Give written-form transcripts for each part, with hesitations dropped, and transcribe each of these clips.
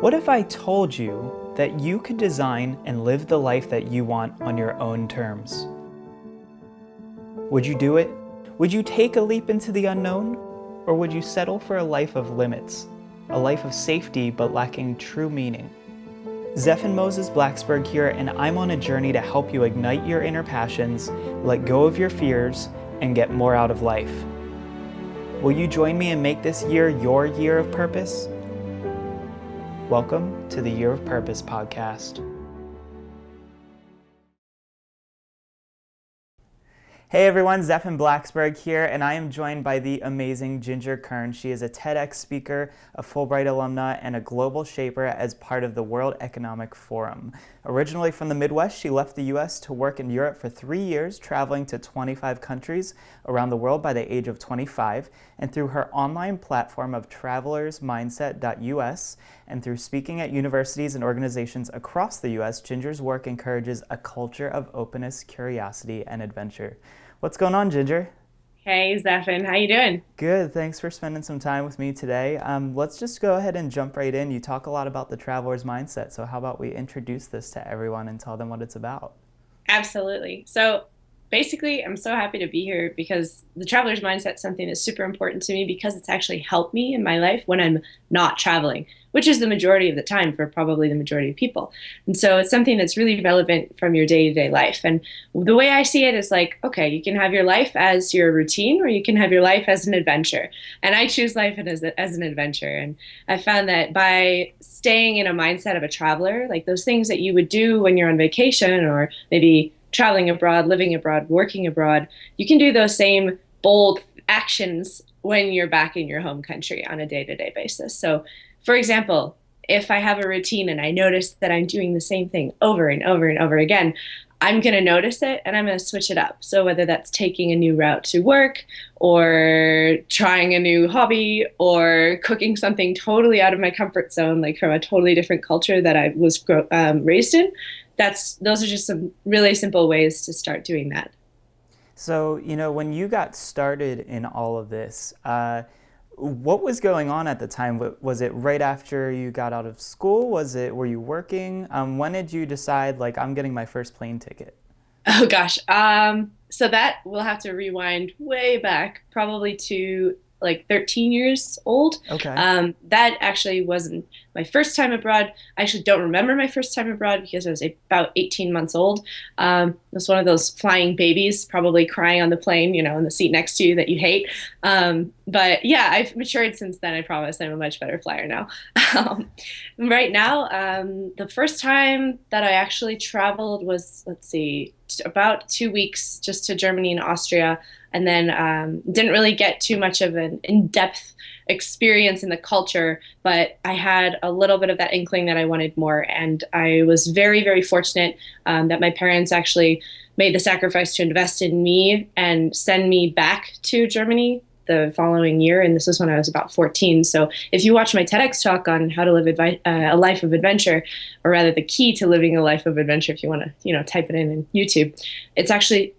What if I told you that you could design and live the life that you want on your own terms? Would you do it? Would you take a leap into the unknown? Or would you settle for a life of limits, a life of safety but lacking true meaning? Zephan Moses Blacksburg here, and I'm on a journey to help you ignite your inner passions, let go of your fears, and get more out of life. Will you join me and make this year your year of purpose? Welcome to the Year of Purpose podcast. Hey everyone, Zephan Blacksburg here, and I am joined by the amazing Ginger Kern. She is a TEDx speaker, a Fulbright alumna, and a global shaper as part of the World Economic Forum. Originally from the Midwest, she left the U.S. to work in Europe for 3 years, traveling to 25 countries around the world by the age of 25. And through her online platform of travelersmindset.us and through speaking at universities and organizations across the U.S., Ginger's work encourages a culture of openness, curiosity, and adventure. What's going on, Ginger? Hey, Zephan, how you doing? Good. Thanks for spending some time with me today. Let's just go ahead and jump right in. You talk a lot about the traveler's mindset, so how about we introduce this to everyone and tell them what it's about? Absolutely. So basically, I'm so happy to be here because the traveler's mindset is something that's super important to me because it's actually helped me in my life when I'm not traveling, which is the majority of the time for probably the majority of people. And so it's something that's really relevant from your day-to-day life. And the way I see it is like, okay, you can have your life as your routine or you can have your life as an adventure. And I choose life as an adventure. And I found that by staying in a mindset of a traveler, like those things that you would do when you're on vacation or maybe traveling abroad, living abroad, working abroad, you can do those same bold actions when you're back in your home country on a day-to-day basis. So, for example, if I have a routine and I notice that I'm doing the same thing over and over and over again, I'm going to notice it and I'm going to switch it up. So whether that's taking a new route to work or trying a new hobby or cooking something totally out of my comfort zone, like from a totally different culture that I was raised in, those are just some really simple ways to start doing that. So, when you got started in all of this, what was going on at the time? Was it right after you got out of school? Were you working? When did you decide, like, I'm getting my first plane ticket? Oh gosh. So that we'll have to rewind way back, probably to like 13 years old. Okay. That actually wasn't my first time abroad. I actually don't remember my first time abroad because I was about 18 months old. It was one of those flying babies, probably crying on the plane, in the seat next to you that you hate. But yeah, I've matured since then. I promise I'm a much better flyer now. Um, right now, the first time that I actually traveled was, let's see, about 2 weeks just to Germany and Austria, and then didn't really get too much of an in-depth experience in the culture, but I had a little bit of that inkling that I wanted more. And I was very, very fortunate that my parents actually made the sacrifice to invest in me and send me back to Germany the following year. And this was when I was about 14. So if you watch my TEDx talk on how to live a life of adventure, or rather the key to living a life of adventure, if you want to, type it in YouTube, it's actually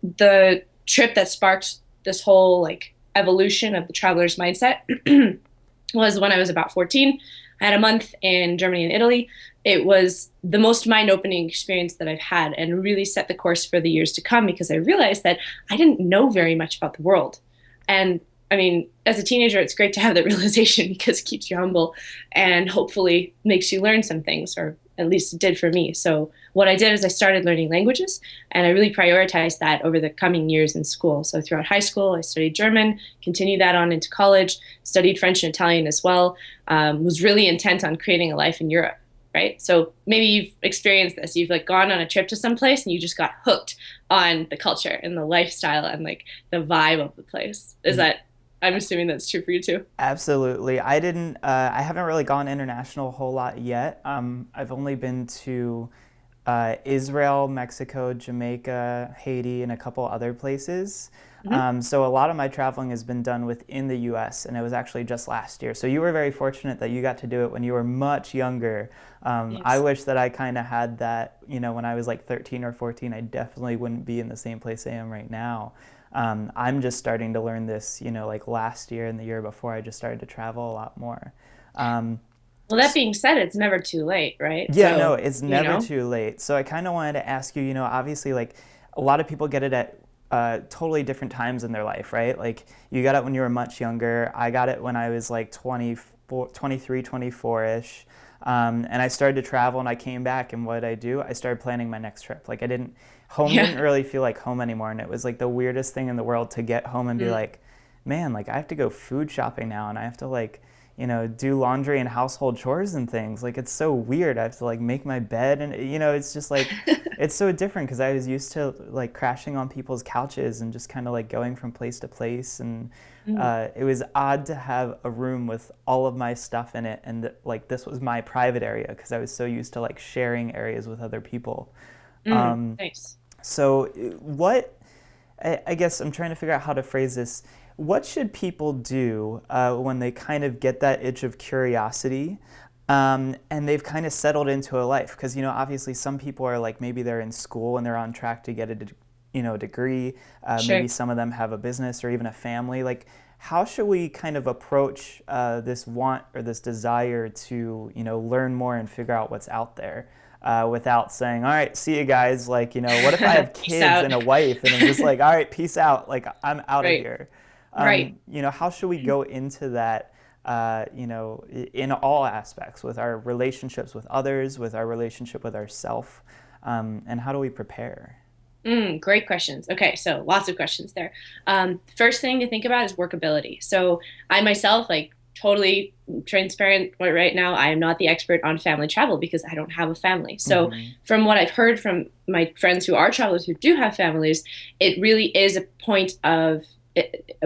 the trip that sparked this whole like evolution of the traveler's mindset was when I was about 14. I had a month in Germany and Italy. It was the most mind-opening experience that I've had and really set the course for the years to come because I realized that I didn't know very much about the world. And I mean, as a teenager, it's great to have that realization because it keeps you humble and hopefully makes you learn some things, or at least it did for me. So what I did is I started learning languages and I really prioritized that over the coming years in school. So throughout high school, I studied German, continued that on into college, studied French and Italian as well, was really intent on creating a life in Europe. Right. So maybe you've experienced this. You've like gone on a trip to some place and you just got hooked on the culture and the lifestyle and like the vibe of the place. I'm assuming that's true for you too. Absolutely. I haven't really gone international a whole lot yet. I've only been to Israel, Mexico, Jamaica, Haiti, and a couple other places. Hmm. So a lot of my traveling has been done within the U.S., and it was actually just last year. So you were very fortunate that you got to do it when you were much younger. I Yes. wish that I kind of had that, when I was like 13 or 14, I definitely wouldn't be in the same place I am right now. I'm just starting to learn this, like last year and the year before, I just started to travel a lot more. Um, Well, that being said, it's never too late, right? Yeah, no, So, it's you never know, too late. So I kind of wanted to ask you, obviously, like a lot of people get it at totally different times in their life, right? Like you got it when you were much younger. I got it when I was like 24, 23, 24-ish. And I started to travel and I came back and what did I do? I started planning my next trip. Like home yeah. didn't really feel like home anymore. And it was like the weirdest thing in the world to get home and be Mm, like, man, like I have to go food shopping now and I have to like do laundry and household chores and things. Like it's so weird. I have to like make my bed and it's just like it's so different because I was used to like crashing on people's couches and just kind of like going from place to place and mm, it was odd to have a room with all of my stuff in it and like this was my private area because I was so used to like sharing areas with other people. nice. So what I guess I'm trying to figure out how to phrase this. What should people do when they kind of get that itch of curiosity and they've kind of settled into a life? Because, obviously some people are like maybe they're in school and they're on track to get a degree. Sure. Maybe some of them have a business or even a family. Like, how should we kind of approach this want or this desire to, learn more and figure out what's out there? Without saying, all right, see you guys. Like, what if I have Peace kids out. and a wife and I'm just like, all right, peace out. Like, I'm out of Right. here. Right. How should we go into that, in all aspects with our relationships with others, with our relationship with ourself, and how do we prepare? Great questions. Okay, so lots of questions there. First thing to think about is workability. So I myself, like totally transparent right now, I am not the expert on family travel because I don't have a family. So Mm-hmm. from what I've heard from my friends who are travelers who do have families, it really is a point of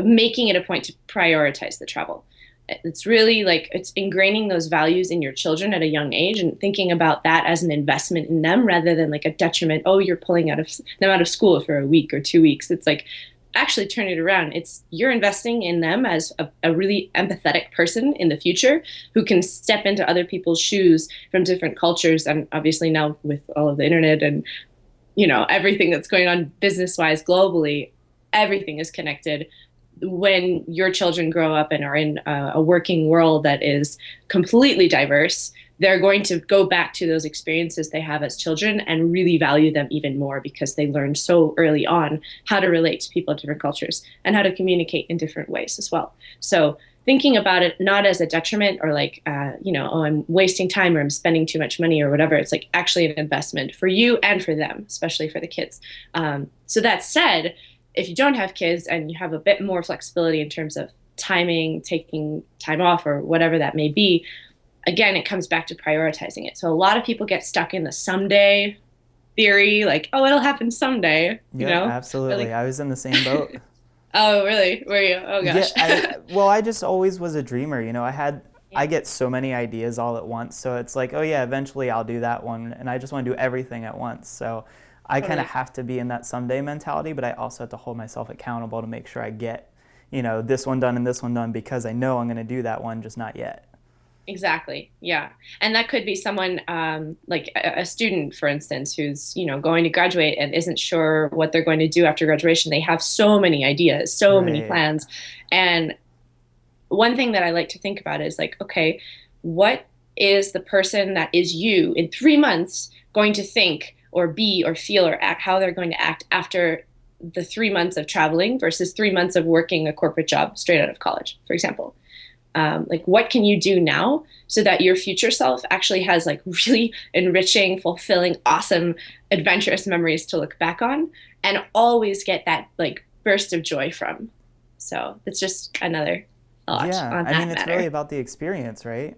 making it a point to prioritize the travel. It's really like it's ingraining those values in your children at a young age and thinking about that as an investment in them rather than like a detriment. Oh, you're pulling them out of school for a week or 2 weeks. It's like actually turn it around. It's you're investing in them as a really empathetic person in the future who can step into other people's shoes from different cultures. And obviously now with all of the internet and everything that's going on business wise globally, everything is connected. When your children grow up and are in a working world that is completely diverse, they're going to go back to those experiences they have as children and really value them even more because they learned so early on how to relate to people of different cultures and how to communicate in different ways as well. So thinking about it not as a detriment or like oh, I'm wasting time or I'm spending too much money or whatever. It's like actually an investment for you and for them, especially for the kids. So that said, if you don't have kids and you have a bit more flexibility in terms of timing, taking time off or whatever that may be, again, it comes back to prioritizing it. So a lot of people get stuck in the someday theory, like, oh, it'll happen someday, Yep, or absolutely. like, I was in the same boat. oh, really? Were you? Oh, Yeah, gosh. I just always was a dreamer. I Yeah, get so many ideas all at once. So it's like, oh yeah, eventually I'll do that one. And I just want to do everything at once. So I kind of totally. have to be in that someday mentality, but I also have to hold myself accountable to make sure I get, this one done and this one done because I know I'm going to do that one, just not yet. Exactly. Yeah. And that could be someone like a student, for instance, who's, going to graduate and isn't sure what they're going to do after graduation. They have so many ideas, so many Right. plans. And one thing that I like to think about is like, okay, what is the person that is you in 3 months going to think or be or feel or act, how they're going to act after the 3 months of traveling versus 3 months of working a corporate job straight out of college, for example? Like what can you do now so that your future self actually has like really enriching, fulfilling, awesome, adventurous memories to look back on and always get that like burst of joy from. So it's just another thought Yeah. on I mean, that it's really matter. about the experience, right?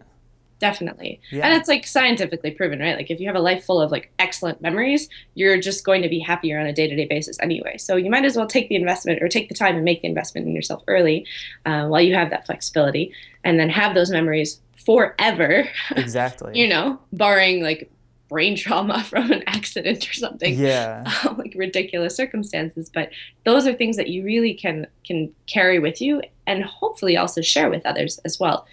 Definitely. And Yeah. it's like scientifically proven, right? Like if you have a life full of like excellent memories, you're just going to be happier on a day-to-day basis anyway. So you might as well take the investment or take the time and make the investment in yourself early while you have that flexibility and then have those memories forever, Exactly. barring like brain trauma from an accident or something, Yeah. like ridiculous circumstances. But those are things that you really can carry with you and hopefully also share with others as well.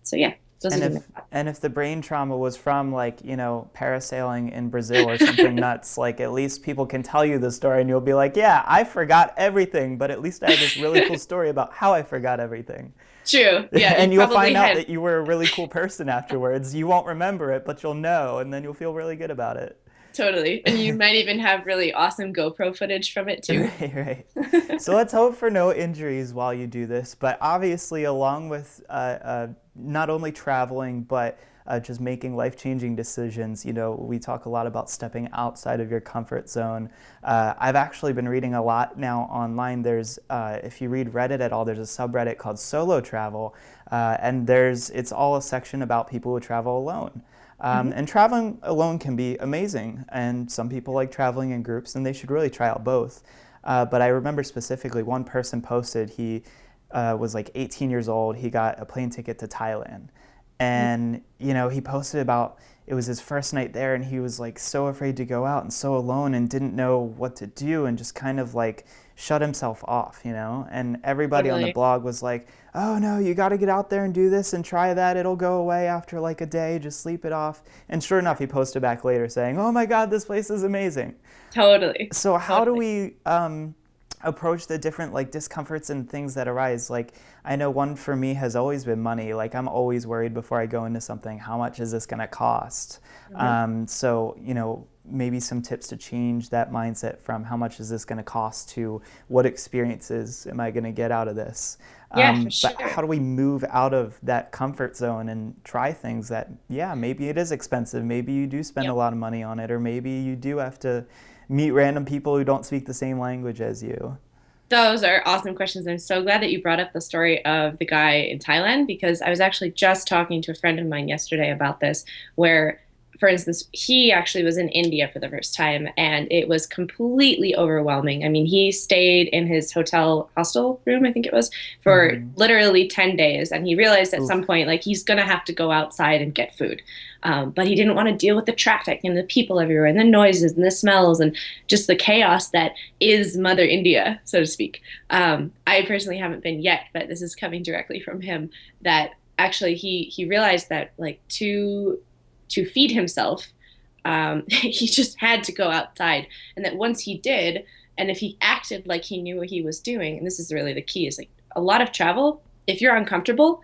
So yeah. Those And would be my if thoughts. and if the brain trauma was from like, parasailing in Brazil or something nuts, like at least people can tell you the story and you'll be like, yeah, I forgot everything, but at least I have this really cool story about how I forgot everything. True. Yeah, you And you'll probably find out had that you were a really cool person afterwards. You won't remember it, but you'll know, and then you'll feel really good about it. totally. And you might even have really awesome GoPro footage from it too. Right, right. So let's hope for no injuries while you do this. But obviously, along with not only traveling, but just making life-changing decisions, we talk a lot about stepping outside of your comfort zone. I've actually been reading a lot now online. If you read Reddit at all, there's a subreddit called Solo Travel, and it's all a section about people who travel alone. Mhm. And traveling alone can be amazing, and some people like traveling in groups, and they should really try out both. But I remember specifically one person posted he was like 18 years old. He got a plane ticket to Thailand, and he posted about it was his first night there, and he was like so afraid to go out and so alone and didn't know what to do and just kind of like shut himself off. And everybody on the Totally. blog was like, oh no, you got to get out there and do this and try that. It'll go away after like a day. Just sleep it off. And sure enough, he posted back later saying, oh my God, this place is amazing. Totally. So how do Totally. we approach the different like discomforts and things that arise? Like I know one for me has always been money. Like I'm always worried before I go into something, how much is this going to cost? Mhm. So maybe some tips to change that mindset from how much is this going to cost to what experiences am I going to get out of this? Yeah, for But how sure. do we move out of that comfort zone and try things that, yeah, maybe it is expensive. Maybe you do spend a Yep. lot of money on it, or maybe you do have to meet random people who don't speak the same language as you. Those are awesome questions. I'm so glad that you brought up the story of the guy in Thailand because I was actually just talking to a friend of mine yesterday about this, where, for instance, he actually was in India for the first time and it was completely overwhelming. I mean, he stayed in his hotel hostel room, I think it was, for Hmm. literally 10 days. And he realized at some Oof. point, like, he's going to have to go outside and get food. But he didn't want to deal with the traffic and the people everywhere and the noises and the smells and just the chaos that is Mother India, so to speak. I personally haven't been yet, but this is coming directly from him that actually he realized that like to feed himself, he just had to go outside, and that once he did, and if he acted like he knew what he was doing, and this is really the key, is like a lot of travel. If you're uncomfortable,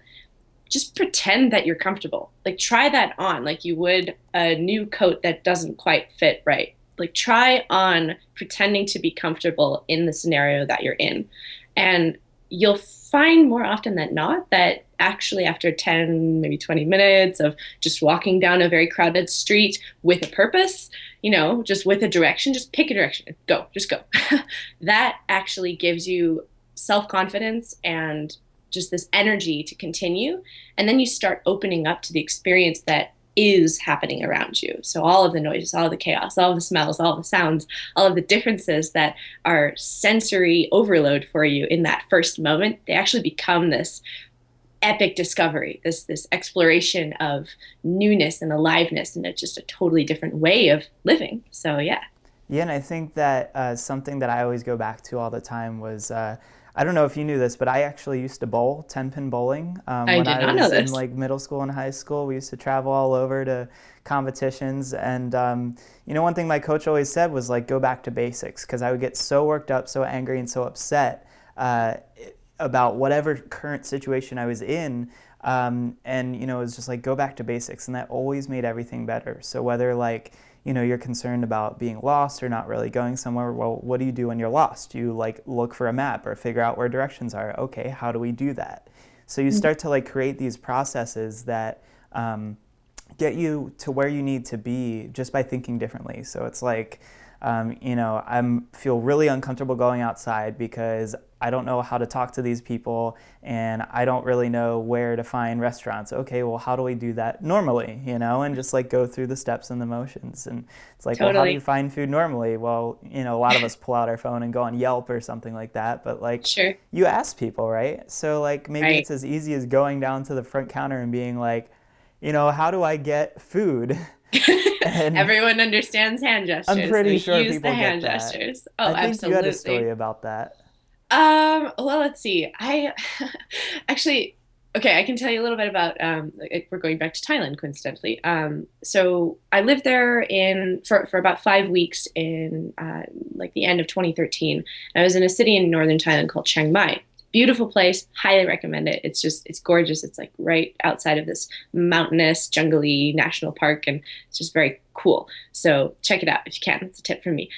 just pretend that you're comfortable. Like try that on like you would a new coat that doesn't quite fit right. Like try on pretending to be comfortable in the scenario that you're in. And you'll find more often than not that actually after 10, maybe 20 minutes of just walking down a very crowded street with a purpose, just with a direction, just pick a direction, go, just go. That actually gives you self-confidence and just this energy to continue. And then you start opening up to the experience that is happening around you. So all of the noises, all of the chaos, all of the smells, all of the sounds, all of the differences that are sensory overload for you in that first moment, they actually become this epic discovery, this exploration of newness and aliveness, and it's just a totally different way of living. So yeah. Yeah, and I think that something that I always go back to all the time was I don't know if you knew this, but I actually used to bowl 10-pin bowling I when did I not know was in this. like middle school and high school. We used to travel all over to competitions, and one thing my coach always said was like go back to basics because I would get so worked up, so angry, and so upset uh, about whatever current situation I was in. And it was just like go back to basics, and that always made everything better. So whether like you're concerned about being lost or not really going somewhere, well, what do you do when you're lost? You like look for a map or figure out where directions are. Okay, how do we do that? So you start to like create these processes that get you to where you need to be just by thinking differently. So it's like, I feel really uncomfortable going outside because I don't know how to talk to these people and I don't really know where to find restaurants. Okay, well, how do we do that normally, and just like go through the steps and the motions. And it's like, well, how do you Totally. find food normally? Well, a lot of us pull out our phone and go on Yelp or something like that, but like Sure. you ask people, right? So like maybe Right. it's as easy as going down to the front counter and being like, how do I get food? And Everyone understands hand I'm gestures, so pretty sure use the people get hand that. gestures. Oh, I think you had a story absolutely. about that. Well, let's see. I actually, Okay, I can tell you a little bit about we're going back to Thailand coincidentally. So I lived there in for about 5 weeks in like the end of 2013. I was in a city in northern Thailand called Chiang Mai. Beautiful place, highly recommend it. It's gorgeous. It's like right outside of this mountainous, jungly national park, and it's just very cool. So check it out if you can. It's a tip from me.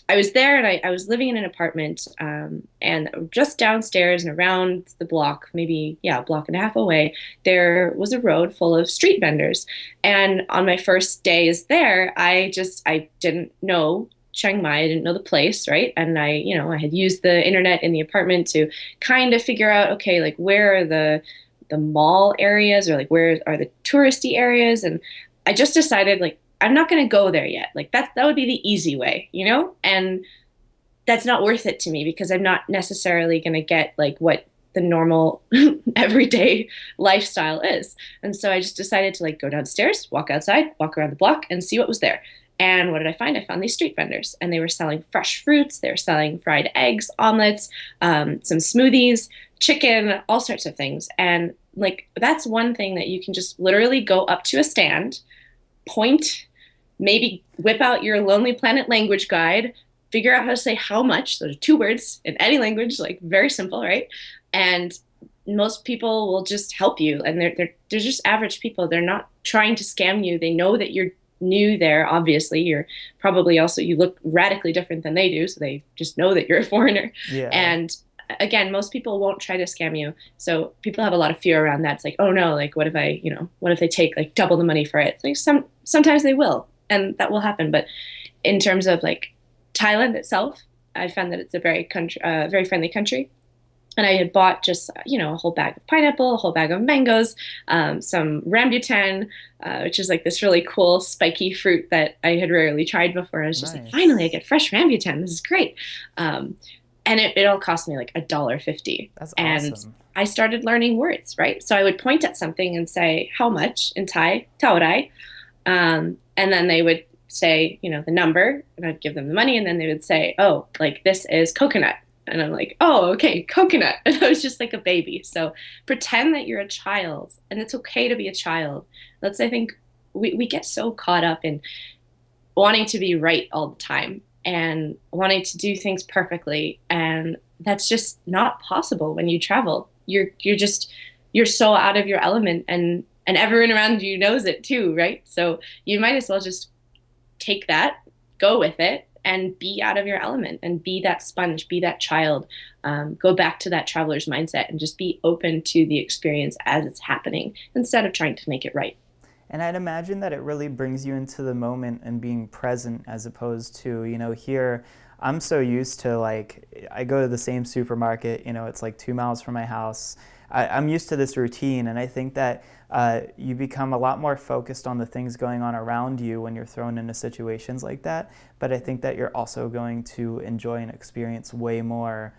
I was there and I was living in an apartment and just downstairs and around the block, maybe, yeah, a block and a half away, there was a road full of street vendors. And on my first days there, I didn't know Chiang Mai, I didn't know the place, right? And I had used the internet in the apartment to kind of figure out, okay, like where are the mall areas or like where are the touristy areas? And I just decided like I'm not going to go there yet. Like that would be the easy way, you know? And that's not worth it to me because I'm not necessarily going to get like what the normal everyday lifestyle is. And so I just decided to like go downstairs, walk outside, walk around the block and see what was there. And what did I find? I found these street vendors and they were selling fresh fruits. They were selling fried eggs, omelets, some smoothies, chicken, all sorts of things. And like that's one thing that you can just literally go up to a stand, point, maybe whip out your Lonely Planet language guide, figure out how to say how much. Those are two words in any language, like very simple, right? And most people will just help you, and they're just average people. They're not trying to scam you. They know that you're new there. Obviously, you're probably also you look radically different than they do, so they just know that you're a foreigner. Yeah. And again, most people won't try to scam you. So people have a lot of fear around that. It's like, oh no, like what if what if they take like double the money for it? Like sometimes they will, and that will happen. But in terms of like Thailand itself, I found that it's a very friendly country. And I had bought just, a whole bag of pineapple, a whole bag of mangoes, some rambutan, which is like this really cool spiky fruit that I had rarely tried before. I was just like, finally, I Nice. get fresh rambutan. This is great. Um, and it all cost me like $1.50. That's And awesome. I started learning words, right? So I would point at something and say, how much in Thai, taurai. And then they would say, the number, and I'd give them the money. And then they would say, oh, like this is coconut. And I'm like, oh, okay, coconut. And I was just like a baby. So pretend that you're a child and it's okay to be a child. I think we get so caught up in wanting to be right all the time and wanting to do things perfectly. And that's just not possible when you travel. You're so out of your element and everyone around you knows it too, right? So you might as well just take that, go with it, and be out of your element and be that sponge, be that child. Go back to that traveler's mindset and just be open to the experience as it's happening instead of trying to make it right. And I'd imagine that it really brings you into the moment and being present as opposed to, here I'm so used to like, I go to the same supermarket, it's like 2 miles from my house. I'm used to this routine, and I think that you become a lot more focused on the things going on around you when you're thrown into situations like that. But I think that you're also going to enjoy and experience way more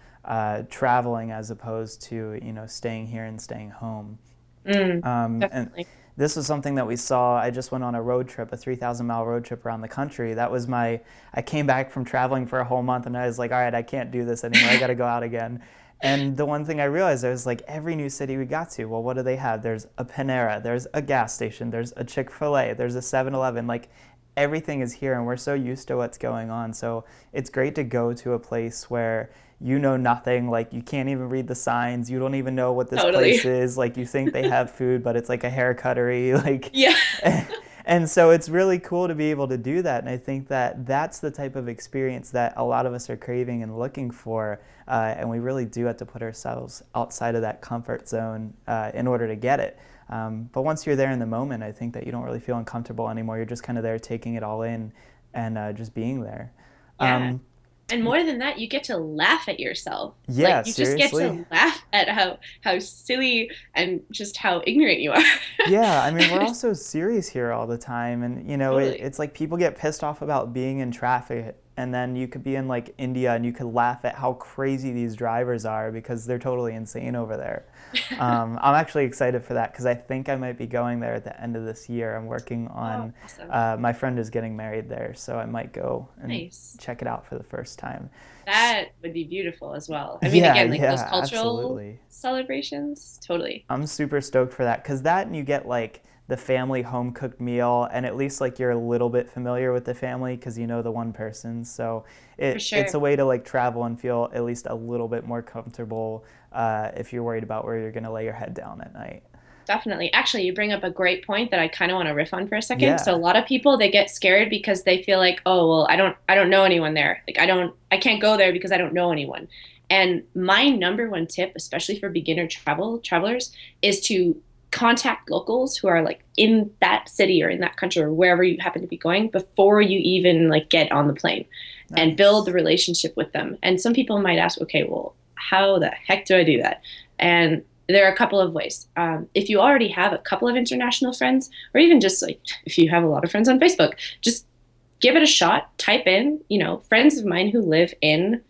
traveling as opposed to, staying here and staying home. Mm, And definitely. this was something that we saw. I just went on a road trip, a 3,000-mile road trip around the country. I came back from traveling for a whole month and I was like, all right, I can't do this anymore. I got to go out again. And the one thing I realized, I was like, every new city we got to, well, what do they have? There's a Panera, there's a gas station, there's a Chick-fil-A, there's a 7-Eleven. Like everything is here and we're so used to what's going on. So it's great to go to a place where you know nothing, like you can't even read the signs, you don't even know what this Totally. place is, like you think they have food but it's like a hair cuttery, like Yeah. and so it's really cool to be able to do that, and I think that that's the type of experience that a lot of us are craving and looking for, and we really do have to put ourselves outside of that comfort zone in order to get it. But once you're there in the moment, I think that you don't really feel uncomfortable anymore. You're just kind of there taking it all in and just being there. Yeah. um, And more than that, you get to laugh at yourself. yeah, Like you just get seriously. to laugh at how silly and just how ignorant you are. Yeah, I mean, we're also serious here all the time, and Totally. it's like people get pissed off about being in traffic, and then you could be in like India and you could laugh at how crazy these drivers are because they're totally insane over there. I'm actually excited for that because I think I might be going there at the end of this year. I'm working Oh, on, awesome. my friend is getting married there, so I might go and Nice. check it out for the first time. That would be beautiful as well. I mean, Yeah, again, like those yeah, cultural absolutely. celebrations, totally. I'm super stoked for that because that and you get like the family home cooked meal, and at least like you're a little bit familiar with the family because you know the one person. So For it's sure. a way to like travel and feel at least a little bit more comfortable if you're worried about where you're gonna lay your head down at night. Definitely. Actually, you bring up a great point that I kind of want to riff on for a second. So a Yeah. lot of people they get scared because they feel like, "Oh, well, I don't know anyone there. Like I can't go there because I don't know anyone." And my number one tip, especially for beginner travelers, is to contact locals who are like in that city or in that country or wherever you happen to be going before you even like get on the plane and build the Nice. relationship with them. And some people might ask, "Okay, well, how the heck do I do that?" And there are a couple of ways. If you already have a couple of international friends, or even just like if you have a lot of friends on Facebook, just give it a shot. Type in, friends of mine who live in,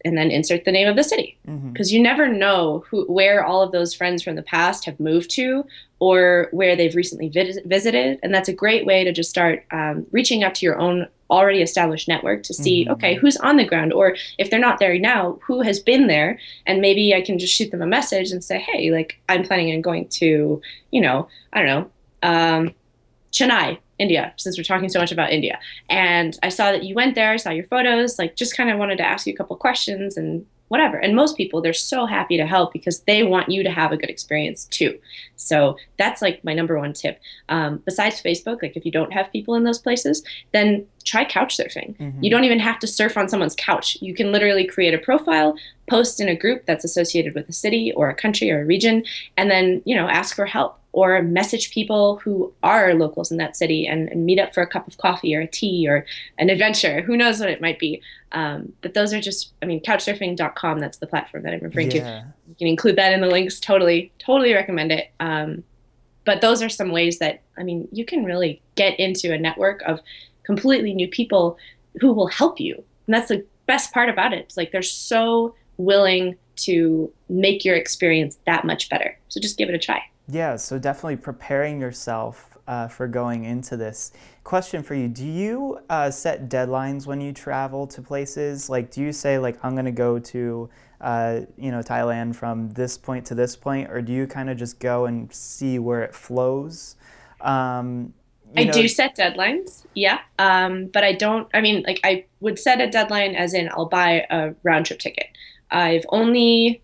and then insert the name of the city. Hmm. Because you never know where all of those friends from the past have moved to or where they've recently visited. And that's a great way to just start reaching out to your own already established network to see, okay, Hmm. who's on the ground? Or if they're not there now, who has been there? And maybe I can just shoot them a message and say, hey, like I'm planning on going to, I don't know, Chennai, India, since we're talking so much about India. And I saw that you went there, I saw your photos, like just kind of wanted to ask you a couple questions and whatever. And most people, they're so happy to help because they want you to have a good experience too. So that's like my number one tip. Besides Facebook, like if you don't have people in those places, then try couch surfing. You Hmm. don't even have to surf on someone's couch. You can literally create a profile, post in a group that's associated with a city or a country or a region, and then, ask for help or message people who are locals in that city and meet up for a cup of coffee or a tea or an adventure. Who knows what it might be? But those are just, I mean, couchsurfing.com, that's the platform that I'm referring to. Yeah. You can include that in the links. Totally, totally recommend it. But those are some ways that, I mean, you can really get into a network of completely new people who will help you. And that's the best part about it. It's like they're so willing to make your experience that much better. So just give it a try. Yeah, so definitely preparing yourself for going into this. Question for you: do you set deadlines when you travel to places? Like, do you say like I'm gonna go to Thailand from this point to this point, or do you kind of just go and see where it flows? Um, I you do know, set deadlines, yeah. But I don't, I mean, like I would set a deadline as in I'll buy a round trip ticket. I've only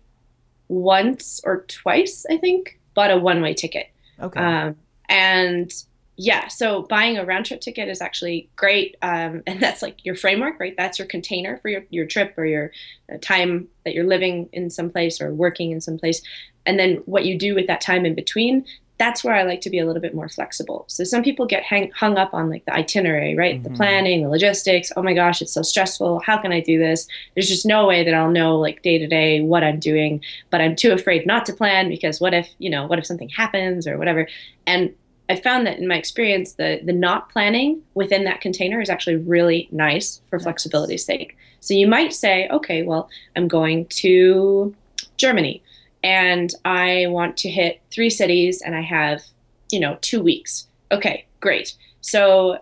once or twice, I think, bought a one-way ticket. okay, Um, and yeah, so buying a round trip ticket is actually great. And that's like your framework, right? That's your container for your trip or your time that you're living in some place or working in some place. And then what you do with that time in between, that's where I like to be a little bit more flexible. So some people get hung up on like the itinerary, right? The hmm, planning, the logistics. Oh my gosh, it's so stressful. How can I do this? There's just no way that I'll know like day to day what I'm doing, but I'm too afraid not to plan because what if something happens or whatever. And I found that in my experience, the not planning within that container is actually really nice for nice. flexibility's sake. So you might say, okay, well, I'm going to Germany and I want to hit three cities and I have, 2 weeks. Okay, great. So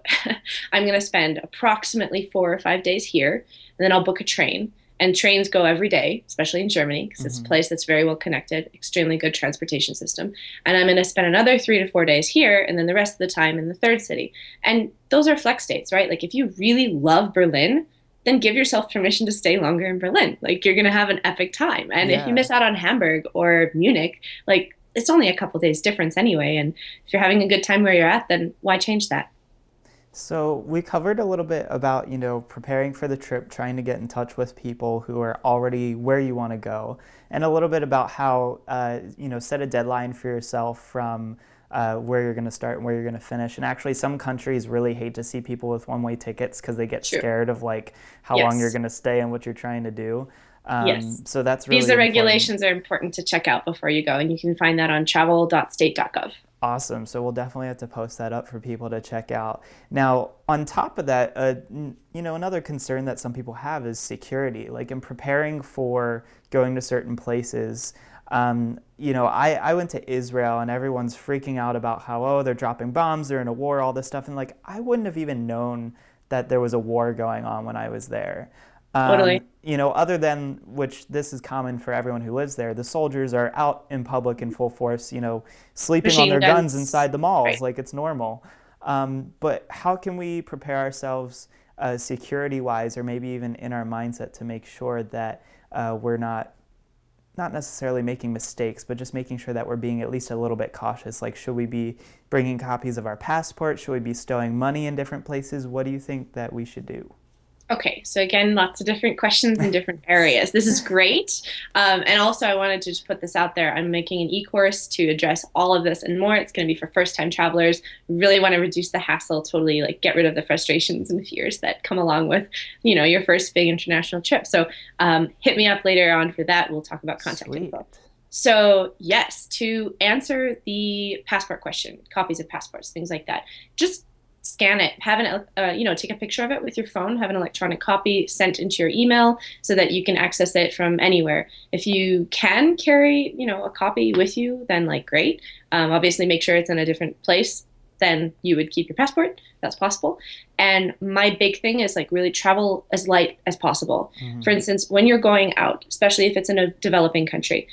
I'm going to spend approximately 4 or 5 days here, and then I'll book a train. And trains go every day, especially in Germany, because it's a Hmm. place that's very well connected, extremely good transportation system. And I'm going to spend another 3 to 4 days here, and then the rest of the time in the third city. And those are flex dates, right? Like if you really love Berlin, then give yourself permission to stay longer in Berlin. Like you're going to have an epic time. And if you Yeah. miss out on Hamburg or Munich, like it's only a couple days difference anyway. And if you're having a good time where you're at, then why change that? So we covered a little bit about, preparing for the trip, trying to get in touch with people who are already where you want to go, and a little bit about how, set a deadline for yourself from where you're going to start and where you're going to finish. And actually, some countries really hate to see people with one-way tickets because they get True. scared of like how long you're Yes. going to stay and what you're trying to do. Yes. So that's really Visa important. regulations are important to check out before you go, and you can find that on travel.state.gov. Awesome. So we'll definitely have to post that up for people to check out. Now, on top of that, another concern that some people have is security. Like in preparing for going to certain places, I went to Israel and everyone's freaking out about how, oh, they're dropping bombs, they're in a war, all this stuff. And like, I wouldn't have even known that there was a war going on when I was there. Totally. Other than which this is common for everyone who lives there, the soldiers are out in public in full force, sleeping on Machine their guns guns. inside the malls Right. like it's normal. But how can we prepare ourselves security wise, or maybe even in our mindset, to make sure that we're not necessarily making mistakes, but just making sure that we're being at least a little bit cautious? Like, should we be bringing copies of our passport? Should we be stowing money in different places? What do you think that we should do? Okay, so again, lots of different questions in different areas. This is great. And also, I wanted to just put this out there. I'm making an e-course to address all of this and more. It's going to be for first-time travelers. Really want to reduce the hassle, totally like get rid of the frustrations and fears that come along with, your first big international trip. So hit me up later on for that. We'll talk about contact Sweet. info. So yes, to answer the passport question, copies of passports, things like that, just scan it, have take a picture of it with your phone, have an electronic copy sent into your email so that you can access it from anywhere. If you can carry, a copy with you, then like great. Obviously make sure it's in a different place than you would keep your passport. That's possible. And my big thing is like really travel as light as possible. For Mm-hmm. instance, when you're going out, especially if it's in a developing country,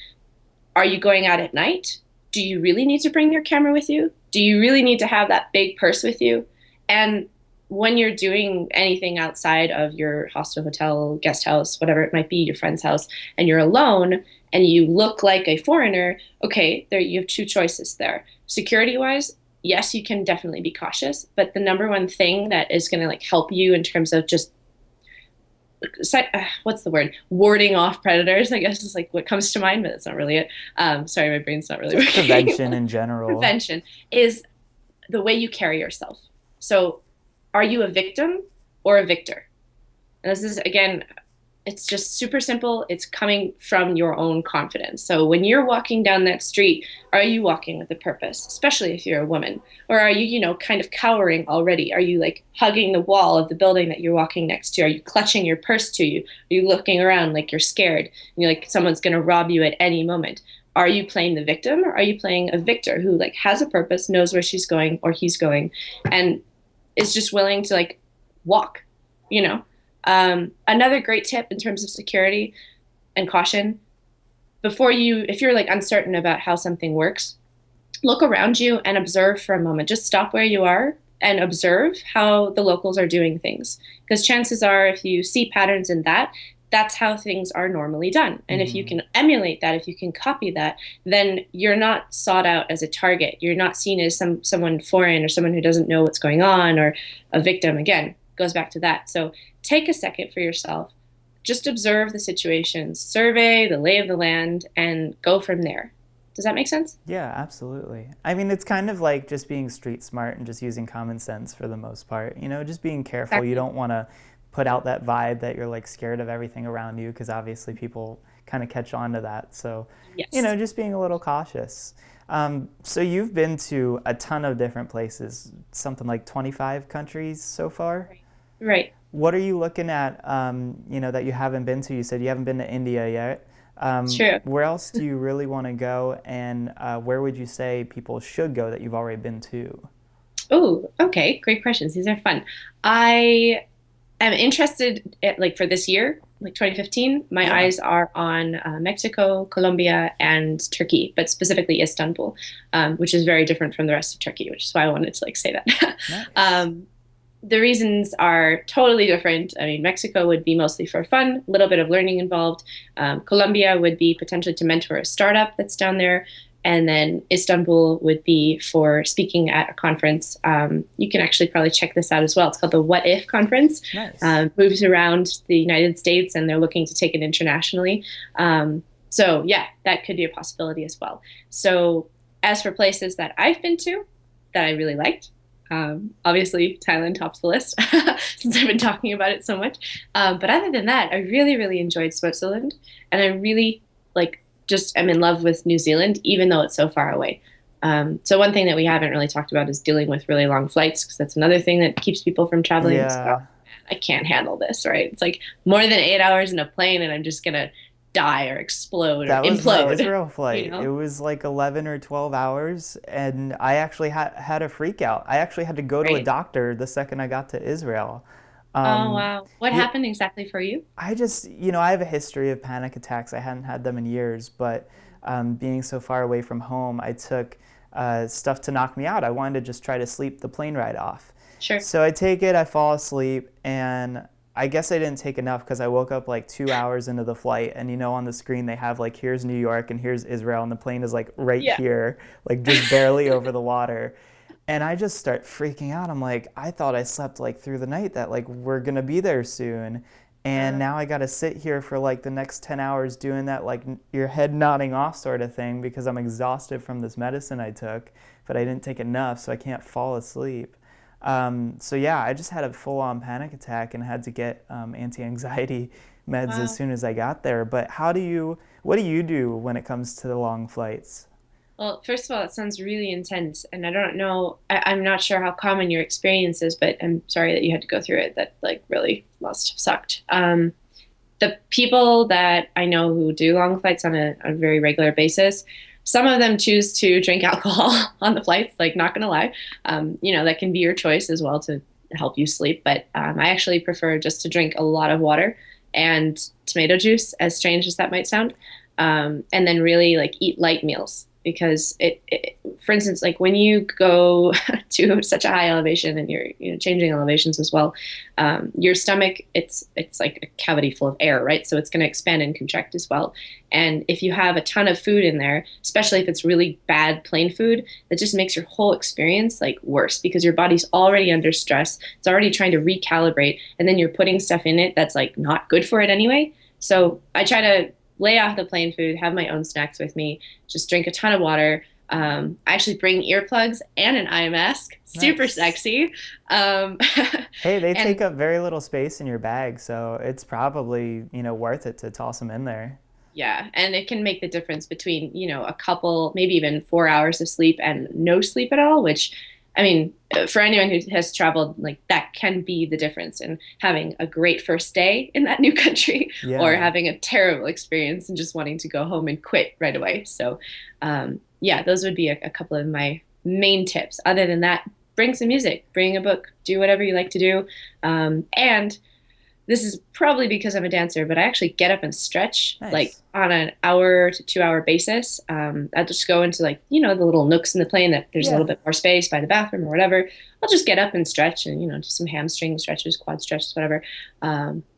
are you going out at night? Do you really need to bring your camera with you? Do you really need to have that big purse with you? And when you're doing anything outside of your hostel, hotel, guest house, whatever it might be, your friend's house, and you're alone and you look like a foreigner, okay, there you have two choices there. Security wise, yes, you can definitely be cautious, but the number one thing that is going to like help you in terms of just what's the word, warding off predators, I guess is like what comes to mind, but it's not really it. Sorry, my brain's not really Just working. prevention in general. Prevention is the way you carry yourself. So are you a victim or a victor? And this is, again, it's just super simple. It's coming from your own confidence. So when you're walking down that street, are you walking with a purpose, especially if you're a woman? Or are you, kind of cowering already? Are you like hugging the wall of the building that you're walking next to? Are you clutching your purse to you? Are you looking around like you're scared? And you're like someone's going to rob you at any moment. Are you playing the victim or are you playing a victor who like has a purpose, knows where she's going or he's going, and is just willing to like walk, you know? Another great tip in terms of security and caution, if you're like uncertain about how something works, look around you and observe for a moment. Just stop where you are and observe how the locals are doing things. Because chances are, if you see patterns in that, that's how things are normally done. And if you Mm-hmm. can emulate that, if you can copy that, then you're not sought out as a target. You're not seen as someone foreign or someone who doesn't know what's going on or a victim. Again, goes back to that. So take a second for yourself. Just observe the situation, survey the lay of the land, and go from there. Does that make sense? Yeah, absolutely. I mean, it's kind of like just being street smart and just using common sense for the most part. Just being careful. You Exactly. don't want to put out that vibe that you're like scared of everything around you, because obviously people kind of catch on to that. So, Yes. just being a little cautious. So you've been to a ton of different places, something like 25 countries so far. Right. Right. What are you looking at, that you haven't been to? You said you haven't been to India yet. It's true. Where else do you really want to go, and where would you say people should go that you've already been to? Oh, okay. Great questions. These are fun. I am interested like for this year, like 2015, my Yeah, eyes are on Mexico, Colombia, and Turkey, but specifically Istanbul, which is very different from the rest of Turkey, which is why I wanted to like say that. nice. um, the reasons are totally different. I mean, Mexico would be mostly for fun, a little bit of learning involved. Colombia would be potentially to mentor a startup that's down there. And then Istanbul would be for speaking at a conference. You can actually probably check this out as well. It's called the What If Conference. Nice. Moves around the United States, and they're looking to take it internationally. So, yeah, that could be a possibility as well. So, as for places that I've been to that I really liked, obviously, Thailand tops the list since I've been talking about it so much. But other than that, I really, really enjoyed Switzerland, and I really like just am in love with New Zealand, even though it's so far away. So one thing that we haven't really talked about is dealing with really long flights, because that's another thing that keeps people from traveling. So Yeah. I can't handle this, right? It's like more than 8 hours in a plane and I'm just gonna die or explode or That was my implode, Israel you flight. It know? was like 11 or 12 hours, and I actually had a freak out. I actually had to go to a Right. doctor the second I got to Israel. Oh, Um, wow. What yeah, happened exactly for you? I just, I have a history of panic attacks. I hadn't had them in years, but being so far away from home, I took stuff to knock me out. I wanted to just try to sleep the plane ride off. Sure. So I take it, I fall asleep, and I guess I didn't take enough because I woke up like 2 hours into the flight, and on the screen they have like, here's New York and here's Israel, and the plane is like right Yeah. here, like just barely over the water. And I just start freaking out. I'm like, I thought I slept like through the night, that like we're gonna be there soon. And Uh, now I gotta sit here for like the next 10 hours doing that, like your head nodding off sort of thing, because I'm exhausted from this medicine I took, but I didn't take enough, so I can't fall asleep. So yeah, I just had a full-on panic attack and had to get anti-anxiety meds as wow. soon as I got there. But what do you do when it comes to the long flights? Well, first of all, it sounds really intense, and I don't know, I'm not sure how common your experience is, but I'm sorry that you had to go through it. That like really must have sucked. The people that I know who do long flights on a very regular basis, some of them choose to drink alcohol on the flights, like not gonna lie. That can be your choice as well to help you sleep. But I actually prefer just to drink a lot of water and tomato juice, as strange as that might sound. And then really like eat light meals, because for instance, like when you go to such a high elevation and you're changing elevations as well, your stomach, it's like a cavity full of air, right? So it's going to expand and contract as well. And if you have a ton of food in there, especially if it's really bad plain food, that just makes your whole experience like worse, because your body's already under stress. It's already trying to recalibrate, and then you're putting stuff in it that's like not good for it anyway. So I try to lay off the plain food, have my own snacks with me, just drink a ton of water. I actually bring earplugs and an eye mask, super Nice. sexy. Um, Hey, they and take up very little space in your bag, so it's probably, worth it to toss them in there. yeah, and it can make the difference between, a couple, maybe even 4 hours of sleep and no sleep at all, which, I mean, for anyone who has traveled, like that can be the difference in having a great first day in that new country or Yeah. having a terrible experience and just wanting to go home and quit right away. So, yeah, those would be a couple of my main tips. Other than that, bring some music, bring a book, do whatever you like to do. And this is probably because I'm a dancer, but I actually get up and stretch like Nice. on an hour to 2 hour basis. I just go into like, the little nooks in the plane that there's a little Yeah. bit more space by the bathroom or whatever. I'll just get up and stretch and, do some hamstring stretches, quad stretches, whatever.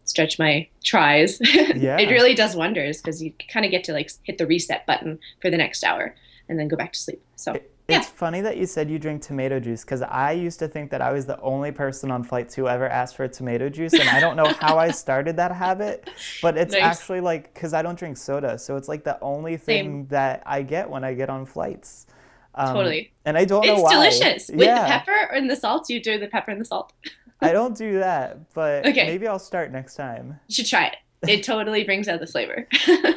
Stretch my tries. It Yeah. really does wonders, because you kind of get to like hit the reset button for the next hour and then go back to sleep. So, yeah, It's funny that you said you drink tomato juice because I used to think that I was the only person on flights who ever asked for tomato juice, and I don't know how I started that habit, but it's nice. actually like because I don't drink soda, so it's like the only Same. thing that I get when I get on flights. Totally. And I don't know It's why. delicious with the Yeah, pepper and the salt. You do the pepper and the salt. I don't do that, but Okay, maybe I'll start next time. you should try it. It totally brings out the flavor.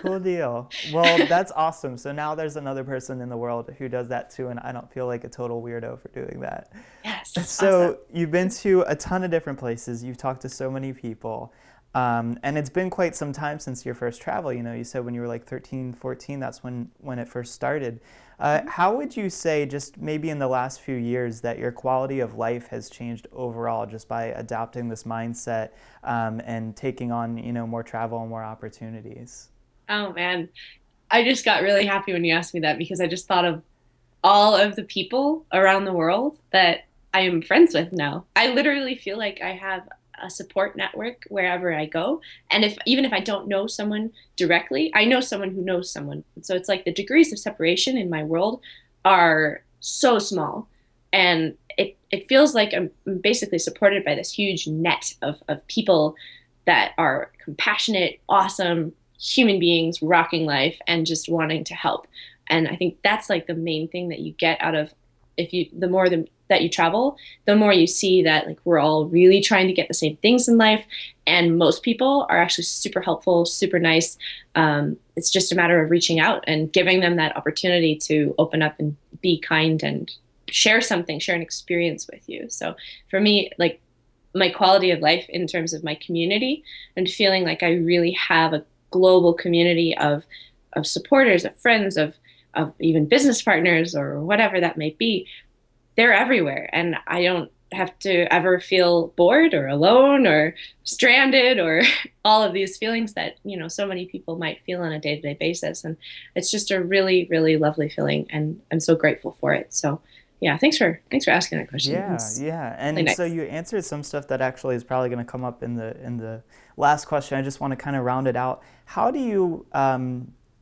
Cool deal. Well, that's awesome. So now there's another person in the world who does that too, and I don't feel like a total weirdo for doing that. Yes, awesome. So you've been to a ton of different places. You've talked to so many people. And it's been quite some time since your first travel. You said when you were like 13, 14, that's when it first started. How would you say, just maybe in the last few years, that your quality of life has changed overall just by adopting this mindset and taking on, more travel and more opportunities? Oh man, I just got really happy when you asked me that, because I just thought of all of the people around the world that I am friends with now. I literally feel like I have a support network wherever I go. And if even if I don't know someone directly, I know someone who knows someone. So it's like the degrees of separation in my world are so small. And it feels like I'm basically supported by this huge net of people that are compassionate, awesome human beings rocking life and just wanting to help. And I think that's like the main thing that you get out of, if you the more that you travel, the more you see that like we're all really trying to get the same things in life, and most people are actually super helpful, super nice. It's just a matter of reaching out and giving them that opportunity to open up and be kind and share an experience with you. So for me, like my quality of life in terms of my community and feeling like I really have a global community of supporters, of friends, of even business partners or whatever that may be, they're everywhere. And I don't have to ever feel bored or alone or stranded or all of these feelings that, so many people might feel on a day-to-day basis. And it's just a really, really lovely feeling. And I'm so grateful for it. So yeah, thanks for asking that question. Yeah, It's yeah. really And so nice. you answered some stuff that actually is probably going to come up in the last question. I just want to kind of round it out. How do you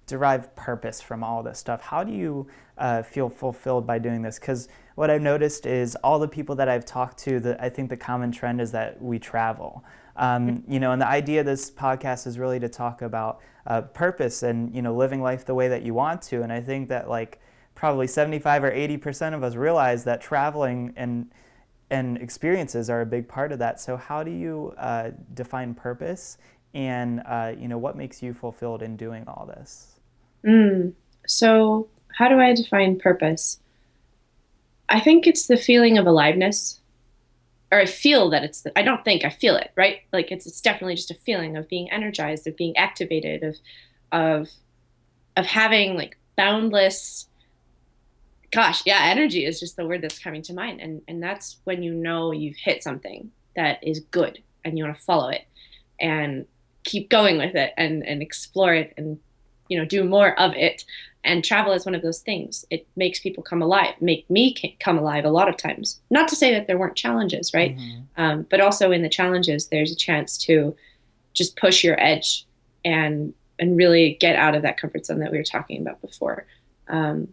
derive purpose from all this stuff? How do you feel fulfilled by doing this? Because what I've noticed is all the people that I've talked to, I think the common trend is that we travel. And the idea of this podcast is really to talk about purpose and, living life the way that you want to. And I think that like probably 75 or 80% of us realize that traveling and experiences are a big part of that. So how do you define purpose and what makes you fulfilled in doing all this? Mm. So how do I define purpose? I think it's the feeling of aliveness, or I feel that I don't think I feel it, right? Like it's definitely just a feeling of being energized, of being activated, of of having like boundless, gosh, yeah, energy is just the word that's coming to mind. And that's when you've hit something that is good and you want to follow it and keep going with it and explore it and do more of it. And travel is one of those things. It makes people come alive, make me come alive a lot of times. Not to say that there weren't challenges, right? Mm-hmm. But also in the challenges, there's a chance to just push your edge and really get out of that comfort zone that we were talking about before. Um,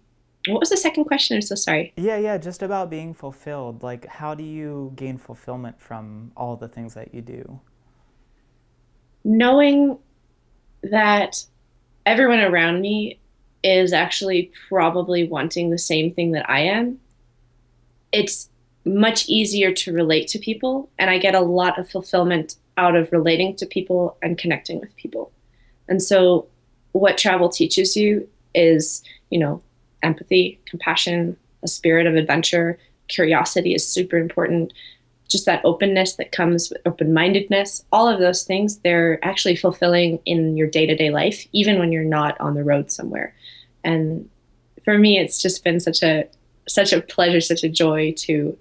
what was the second question? I'm so sorry. Yeah, yeah, just about being fulfilled. Like, how do you gain fulfillment from all the things that you do? Knowing that everyone around me is actually probably wanting the same thing that I am, it's much easier to relate to people. And I get a lot of fulfillment out of relating to people and connecting with people. And so, what travel teaches you is, empathy, compassion, a spirit of adventure, curiosity is super important. Just that openness that comes with open mindedness, all of those things, they're actually fulfilling in your day to day life, even when you're not on the road somewhere. And for me, it's just been such a pleasure, such a joy to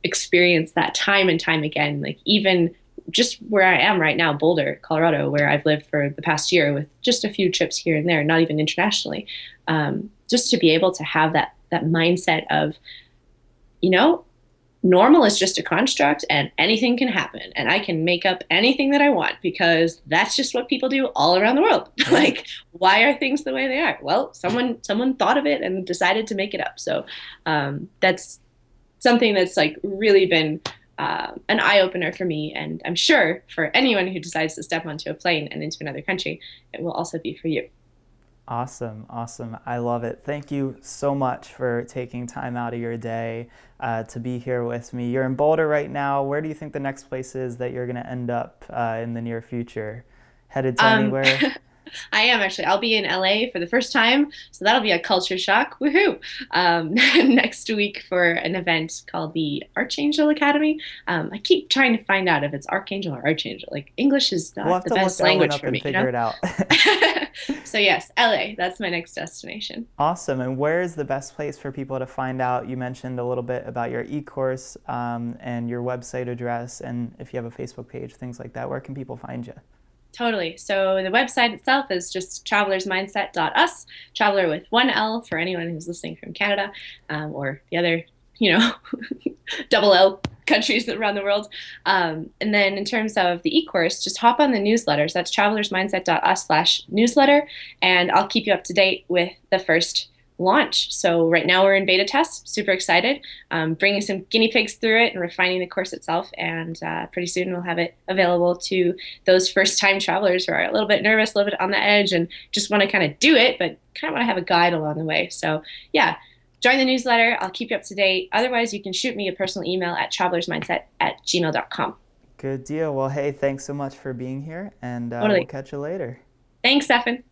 experience that time and time again. Like even just where I am right now, Boulder, Colorado, where I've lived for the past year with just a few trips here and there, not even internationally, just to be able to have that mindset of, you know, normal is just a construct and anything can happen and I can make up anything that I want because that's just what people do all around the world. Right. Like, why are things the way they are? Well, someone thought of it and decided to make it up. So that's something that's like really been an eye opener for me, and I'm sure for anyone who decides to step onto a plane and into another country, it will also be for you. Awesome, awesome. I love it. Thank you so much for taking time out of your day to be here with me. You're in Boulder right now. Where do you think the next place is that you're going to end up in the near future? Headed to Um, anywhere? I am actually. I'll be in LA for the first time, so that'll be a culture shock. Woohoo! Next week for an event called the Archangel Academy. I keep trying to find out if it's Archangel or Archangel. Like English is We'll not have the to look best that one language up for and me, figure it out. So yes, LA. That's my next destination. Awesome. And where is the best place for people to find out? You mentioned a little bit about your e-course and your website address, and if you have a Facebook page, things like that. Where can people find you? Totally. So the website itself is just travelersmindset.us, traveler with one L for anyone who's listening from Canada, or the other, you know, double L countries around the world. And then in terms of the e-course, just hop on the newsletters. That's travelersmindset.us/newsletter, and I'll keep you up to date with the first launch. So right now we're in beta test, super excited, bringing some guinea pigs through it and refining the course itself. And pretty soon we'll have it available to those first time travelers who are a little bit nervous, a little bit on the edge, and just want to kind of do it, but kind of want to have a guide along the way. So yeah, join the newsletter. I'll keep you up to date. Otherwise, you can shoot me a personal email at travelersmindset@gmail.com. Good deal. Well, hey, thanks so much for being here, and we'll Totally. catch you later. Thanks, Stefan.